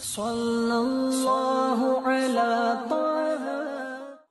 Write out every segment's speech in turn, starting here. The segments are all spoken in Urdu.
صلی اللہ علی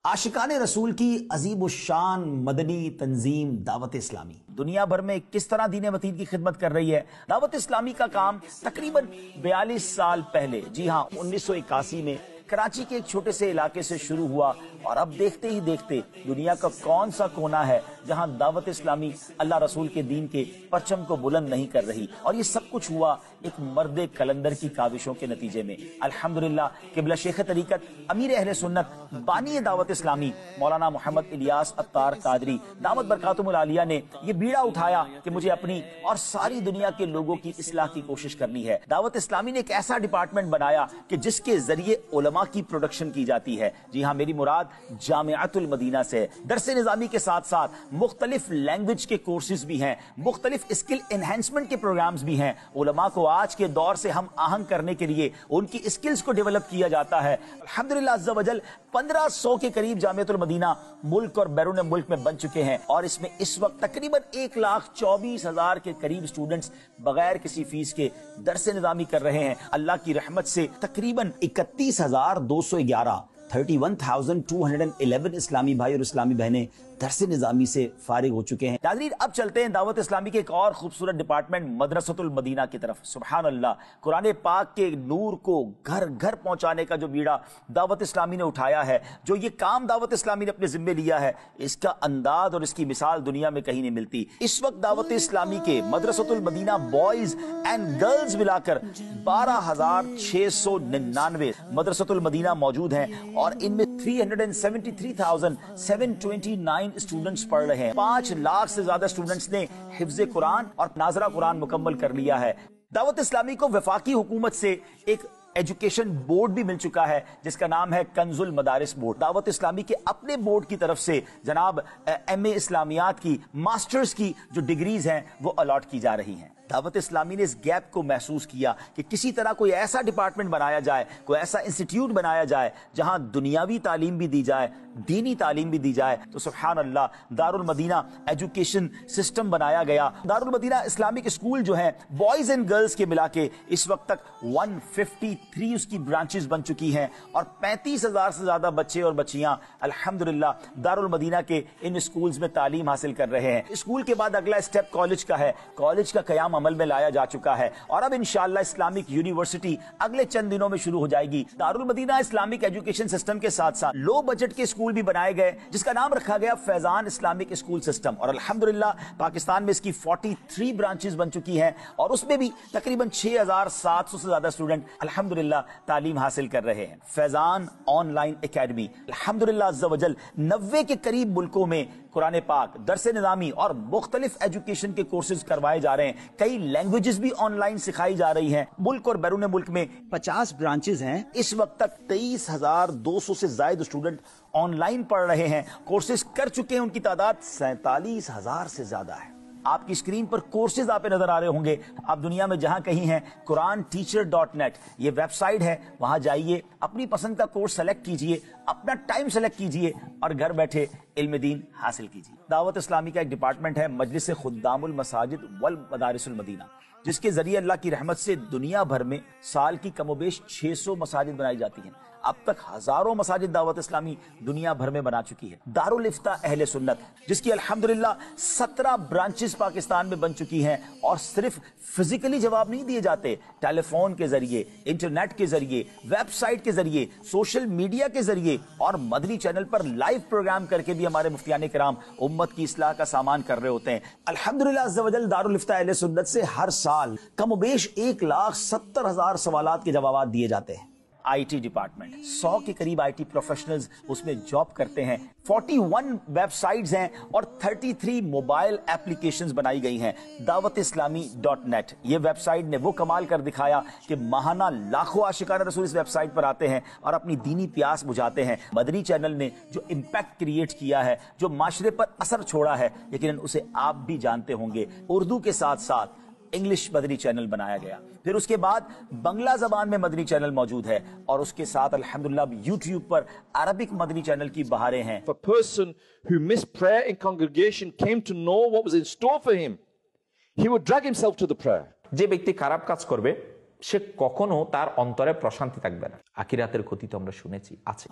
عاشقان رسول کی عظیم الشان مدنی تنظیم دعوت اسلامی دنیا بھر میں کس طرح دین متین کی خدمت کر رہی ہے۔ دعوت اسلامی کا کام تقریباً 42 سال پہلے، جی ہاں 1981 میں کراچی کے ایک چھوٹے سے علاقے سے شروع ہوا، اور اب دیکھتے ہی دیکھتے دنیا کا کون سا کونا ہے جہاں دعوت اسلامی اللہ رسول کے دین کے پرچم کو بلند نہیں کر رہی۔ اور یہ سب کچھ ہوا ایک مرد کلندر کی کاوشوں کے نتیجے میں۔ الحمدللہ قبلہ شیخ طریقت، امیر اہل سنت، بانی دعوت اسلامی مولانا محمد الیاس عطار قادری دامت برکاتہم العالیہ نے یہ بیڑا اٹھایا کہ مجھے اپنی اور ساری دنیا کے لوگوں کی اصلاح کی کوشش کرنی ہے۔ دعوت اسلامی نے ایک ایسا ڈپارٹمنٹ بنایا کہ جس کے ذریعے علماء کی پروڈکشن کی جاتی ہے۔ جی ہاں، میری مراد جامعۃ المدینہ سے درس نظامی کے ساتھ ساتھ مختلف لینگویج کے کورسز بھی ہیں، مختلف اسکل انہینسمنٹ کے پروگرامز بھی ہیں۔ علماء کو آج کے دور سے ہم آہنگ کرنے کے لیے ان کی اسکلز کو ڈیولپ کیا جاتا ہے۔ الحمدللہ عز و جل 1500 کے قریب جامعۃ المدینہ ملک اور بیرون ملک میں بن چکے ہیں، اور اس میں اس وقت تقریباً 1,24,000 کے قریب اسٹوڈنٹس بغیر کسی فیس کے درس نظامی کر رہے ہیں۔ اللہ کی رحمت سے تقریباً 31,211 31,211 اسلامی بھائی اور اسلامی بہنیں درس نظامی سے فارغ ہو چکے ہیں۔ ناظرین، اب چلتے ہیں دعوت اسلامی کے ایک اور خوبصورت ڈپارٹمنٹ مدرسۃ المدینہ کی طرف۔ سبحان اللہ، قرآن پاک کے نور کو گھر گھر پہنچانے کا جو بیڑا دعوت اسلامی نے اٹھایا ہے، جو یہ کام دعوت اسلامی نے اپنے ذمے لیا ہے، اس کا انداز اور اس کی مثال دنیا میں کہیں نہیں ملتی۔ اس وقت دعوت اسلامی کے مدرسۃ المدینہ بوائز اینڈ گرلز ملا کر 12,699 مدرسۃ المدینہ موجود ہیں، اور ان میں 373,729 اسٹوڈنٹس پڑھ رہے ہیں۔ 5 لاکھ سے زیادہ اسٹوڈنٹس نے حفظ قرآن اور ناظرہ قرآن مکمل کر لیا ہے۔ دعوت اسلامی کو وفاقی حکومت سے ایک ایجوکیشن بورڈ بھی مل چکا ہے جس کا نام ہے کنز المدارس بورڈ۔ دعوت اسلامی کے اپنے بورڈ کی طرف سے جناب ایم اے اسلامیات کی، ماسٹرز کی جو ڈگریز ہیں وہ الاٹ کی جا رہی ہیں۔ دعوت اسلامی نے اس گیپ کو محسوس کیا کہ کسی طرح کوئی ایسا ڈپارٹمنٹ بنایا جائے، کوئی ایسا انسٹیٹیوٹ بنایا جائے جہاں دنیاوی تعلیم بھی دی جائے، دینی تعلیم بھی دی جائے۔ تو سبحان اللہ، دارالمدینہ ایجوکیشن سسٹم بنایا گیا۔ دارالمدینہ اسلامک اسکول جو ہیں بوائز اینڈ گرلز کے ملا کے اس وقت تک 153 اس کی برانچز بن چکی ہیں، اور 35,000 سے زیادہ بچے اور بچیاں الحمدللہ دارالمدینہ کے ان اسکولز میں تعلیم حاصل کر رہے ہیں۔ اسکول کے بعد اگلا اسٹیپ کالج کا ہے۔ کالج کا قیام عمل میں لایا جا چکا ہے، اور اب انشاءاللہ اسلامک یونیورسٹی اگلے چند دنوں میں شروع ہو جائے گی۔ دارالمدینہ اسلامک ایجوکیشن سسٹم کے ساتھ ساتھ لو بجٹ کے اسکول بھی بنائے گئے جس کا نام رکھا گیا فیضان اسلامک اسکول سسٹم، اور الحمدللہ پاکستان میں اس کی 43 برانچز بن چکی ہیں، اور اس میں بھی تقریباً 6,700 سے زیادہ اسٹوڈنٹ الحمدللہ تعلیم حاصل کر رہے ہیں۔ فیضان آن لائن اکیڈمی الحمدللہ عز و جل 90 کے قریب ملکوں میں قرآن پاک، درس نظامی اور مختلف ایجوکیشن کے کورسز کروائے جا رہے ہیں۔ کئی لینگویجز بھی آن لائن سکھائی جا رہی ہیں۔ ملک اور بیرون ملک میں 50 برانچز ہیں۔ اس وقت تک 23,200 سے زائد اسٹوڈنٹ آن لائن پڑھ رہے ہیں، کورسز کر چکے ہیں، ان کی تعداد 47,000 سے زیادہ ہے۔ آپ کی اسکرین پر کورسز آپ نظر آ رہے ہوں گے، آپ دنیا میں جہاں کہیں ہیں QuranTeacher.net یہ ویب سائٹ ہے، وہاں جائیے، اپنی پسند کا کورس سلیکٹ کیجئے، اپنا ٹائم سلیکٹ کیجئے اور گھر بیٹھے علم دین حاصل کیجئے۔ دعوت اسلامی کا ایک ڈپارٹمنٹ ہے مجلس خدام المساجد والمدارس المدینہ، جس کے ذریعے اللہ کی رحمت سے دنیا بھر میں سال کی کم و بیش 600 مساجد بنائی جاتی ہیں۔ اب تک ہزاروں مساجد دعوت اسلامی دنیا بھر میں بنا چکی ہے۔ دارالافتاء اہل سنت جس کی الحمدللہ 17 برانچز پاکستان میں بن چکی ہیں، اور صرف فزیکلی جواب نہیں دیے جاتے، ٹیلی فون کے ذریعے، انٹرنیٹ کے ذریعے، ویب سائٹ کے ذریعے، سوشل میڈیا کے ذریعے، اور مدنی چینل پر لائیو پروگرام کر کے بھی ہمارے مفتیان کرام امت کی اصلاح کا سامان کر رہے ہوتے ہیں۔ الحمدللہ عز و جل دارالافتاء اہل سنت سے ہر سال کم و بیش 1,70,000 سوالات کے جوابات دیے جاتے ہیں۔ آئی ٹی ڈپارٹمنٹ 100 کے قریب آئی ٹی پروفیشنلز اس میں جاب کرتے ہیں۔ 41 ویب سائٹس ہیں اور 33 موبائل ایپلیکیشنز بنائی گئی ہیں۔ دعوت اسلامی .net یہ ویب سائٹ نے وہ کمال کر دکھایا کہ ماہانہ لاکھوں عاشقان رسول اس ویب سائٹ پر آتے ہیں اور اپنی دینی پیاس بجھاتے ہیں۔ مدنی چینل نے جو امپیکٹ کریٹ کیا ہے، جو معاشرے پر اثر چھوڑا ہے، یقیناً اسے آپ بھی جانتے ہوں گے۔ اردو کے ساتھ ساتھ انگلش مدنی چینل بنایا گیا، پھر اس کے بعد بنگلہ زبان میں مدنی چینل موجود ہے، اور اس کے ساتھ الحمدللہ یوٹیوب پر عربک مدنی چینل کی بہاریں ہیں۔ If a person who missed prayer in congregation came to know what was in store for him, he would drag himself to the prayer. যে ব্যক্তি খারাপ কাজ করবে সে কখনো তার অন্তরে প্রশান্তি থাকবে না। আখিরাতের ক্ষতি তো আমরা শুনেছি আছে।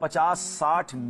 50-60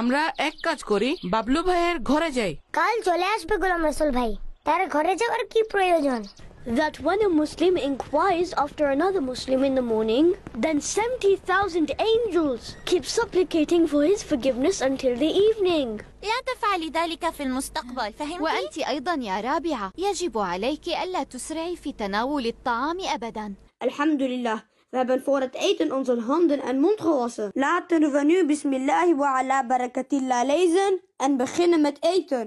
আমরা এক কাজ করি, বাবলু ভাইয়ের ঘরে যাই। কাল চলে আসবে গোলাম রসুল ভাই, তার ঘরে যাওয়ার কি প্রয়োজন? That when a Muslim inquires after another Muslim in the morning, then 70,000 angels keep supplicating for his forgiveness until the evening. لا تفعلي ذلك في المستقبل، فهمتي؟ وأنت أيضا يا رابعة يجب عليك ألا تسرعي في تناول الطعام أبدا. Alhamdulillah, we hebben voor het eten onze handen en mond gewassen. Laten we nu Bismillah wa ala barakatillah lezen en beginnen met eten.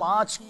5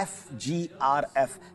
FGRF,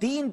3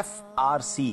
FRC,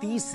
30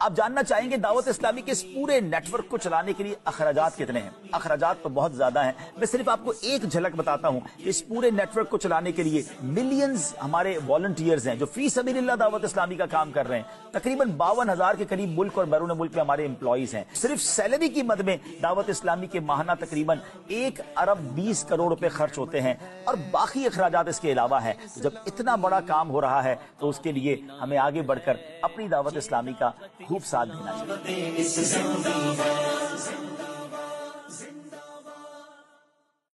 آپ جاننا چاہیں گے دعوت اسلامی کے اس پورے نیٹ ورک کو چلانے کے لیے اخراجات کتنے ہیں؟ اخراجات تو بہت زیادہ ہیں. میں صرف آپ کو ایک جھلک بتاتا ہوں. اس پورے نیٹ ورک کو چلانے کے لیے ملینز ہمارے والنٹیئرز ہیں جو فی سبیل اللہ دعوت اسلامی کا کام کر رہے ہیں. تقریباً 52,000 کے قریب ملک اور بیرون ملک میں ہمارے امپلائیز ہیں. صرف سیلری کی مد میں دعوت اسلامی کے ماہانہ تقریباً 1 ارب 20 کروڑ روپے خرچ ہوتے ہیں اور باقی اخراجات اس کے علاوہ ہیں. جب اتنا بڑا کام ہو رہا ہے تو اس کے لیے ہمیں آگے بڑھ کر اپنی دعوت اسلامی کا خوب ساتھ دینا چاہیے.